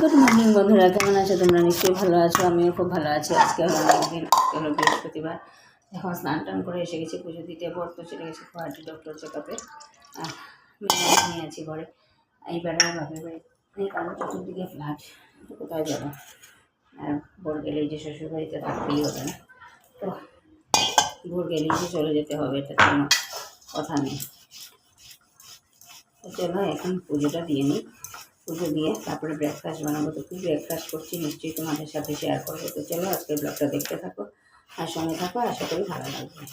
Good morning বন্ধুরা, কেমন আছো তোমরা? নিশ্চয়ই ভালো আছো, আমিও খুব ভালো আছি। আজকে হলো একদিন, হলো বৃহস্পতিবার। এখন স্নান টান করে এসে গেছি পুজো দিতে। বর তো চলে গেছে গুয়াহাটি ডক্টর চেকআপে। নিয়ে আছি ঘরে। এইবার আর বাপের বাড়ি এই কারণ চতুর্দিকে ফ্ল্যাট, কোথায় যাবো? আর ভোর গেলেই যে শ্বশুরবাড়িতে থাকতেই হবে না, তো ভোর গেলেই যে চলে যেতে হবে এটা কোনো কথা নেই। তো চলো এখন পুজোটা দিয়ে নিই। পুজো দিয়ে তারপরে ব্রেকফাস্ট বানাবো। তো কী ব্রেকফাস্ট করছি নিশ্চয়ই তোমাদের সাথে শেয়ার করবো। তো চলো আজকে ব্লগটা দেখতে থাকো আর সঙ্গে থাকো, আশা করি ভালো লাগবে।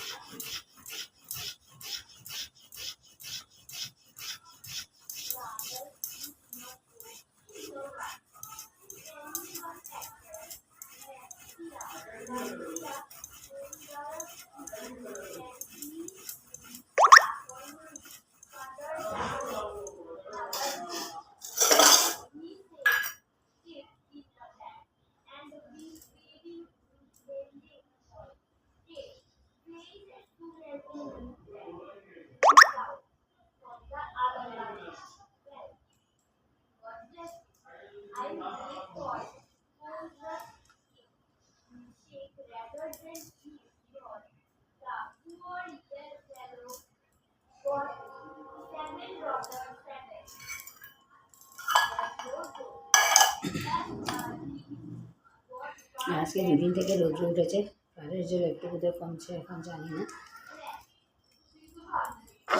আজকে দুদিন থেকে রোদ্র উঠেছে, কালের জল একটু বোধহয় কমছে, এখন জানি না।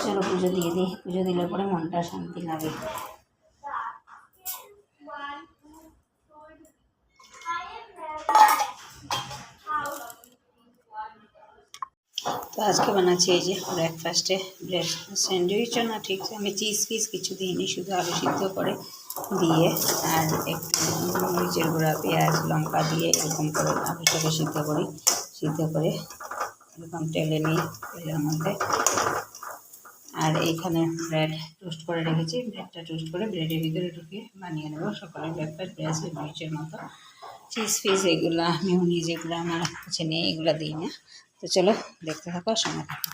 চলো পুজো দিয়ে দিই। পুজো দিলে পরে মনটা শান্তি লাগে। তো আজকে বানাচ্ছি এই যে ব্রেকফাস্টে ব্রেড স্যান্ডউইচও না, ঠিক আমি চিজ ফিজ কিছু দিইনি, শুধু আলু সিদ্ধ করে দিয়ে আর একটু মরিচের গুঁড়া, পেঁয়াজ, লঙ্কা দিয়ে এরকম করে আলুটাকে সিদ্ধ করি। সিদ্ধ করে এরকম তেলে নিই, তেলের মধ্যে। আর এইখানে ব্রেড টোস্ট করে রেখেছি, ব্রেডটা টোস্ট করে ব্রেডের ভিতরে ঢুকিয়ে বানিয়ে নেবো সকালের ব্রেকফাস্ট। ব্রেড স্যান্ডউইচের মতো। চিজ ফিজ এগুলো মিউনিজ এগুলো আমার কাছে নেই, এগুলো দিই না। তো চলো দেখতে থাকো, সঙ্গে থাকো।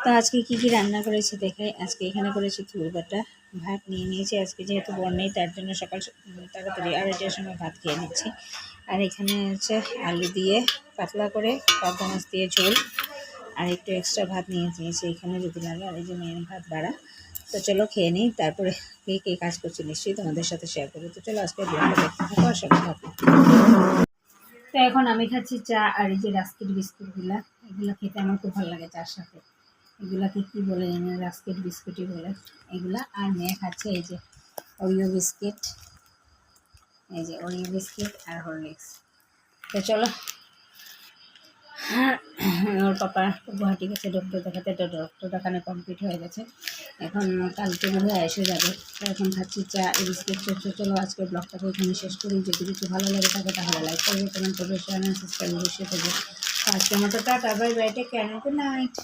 তো আজকে কী কী রান্না করেছি দেখাই। আজকে এখানে করেছি চুল বাটা, ভাত নিয়ে নিয়েছি। আজকে যেহেতু বর নেই তার জন্য সকাল তাড়াতাড়ি 2:30টার সময় ভাত খেয়ে নিচ্ছি। আর এখানে হচ্ছে আলু দিয়ে পাতলা করে পাবদা মাছ দিয়ে ঝোল, আর একটু এক্সট্রা ভাত নিয়ে নিয়েছি এখানে যদি লাগে। আর এই যে মেন ভাত বাড়া। তো চলো খেয়ে নিই, তারপরে কে কাজ করছি নিশ্চয়ই তোমাদের সাথে শেয়ার করবো। তো চলো আজকে ব্লগটা দেখতে থাকো আর সাথে থাকো। তো এখন আমি খাচ্ছি চা, আর এই যে রাস্কিট বিস্কুটগুলো, এগুলো খেতে আমার খুব ভালো লাগে চার সাথে। এগুলাকে কী বলে জানি, রাস্কিট বিস্কুটই বলে এগুলা। আর মেয়ে খাচ্ছে এই যে ওরিও বিস্কিট, এই যে ওরিও বিস্কিট আর হরলিক্স। তো চলো, ওর পাপা গুয়াহাটি গেছে ডক্টর দেখাতে, তো ডক্টর দেখানো কমপ্লিট হয়ে গেছে। এখন কালকে বোধহয় এসে যাবে। তো এখন খাচ্ছি চা, বিস্কিট। চলো আজকে ব্লগটাকে এখানে শেষ করি। যদি কিছু ভালো লাগে থাকে তাহলে লাইক করবে, কমেন্ট করবে, শেয়ার সাবস্ক্রাইব অবশ্যই করবে। আজকের মতো tata, bye bye, take care, good night.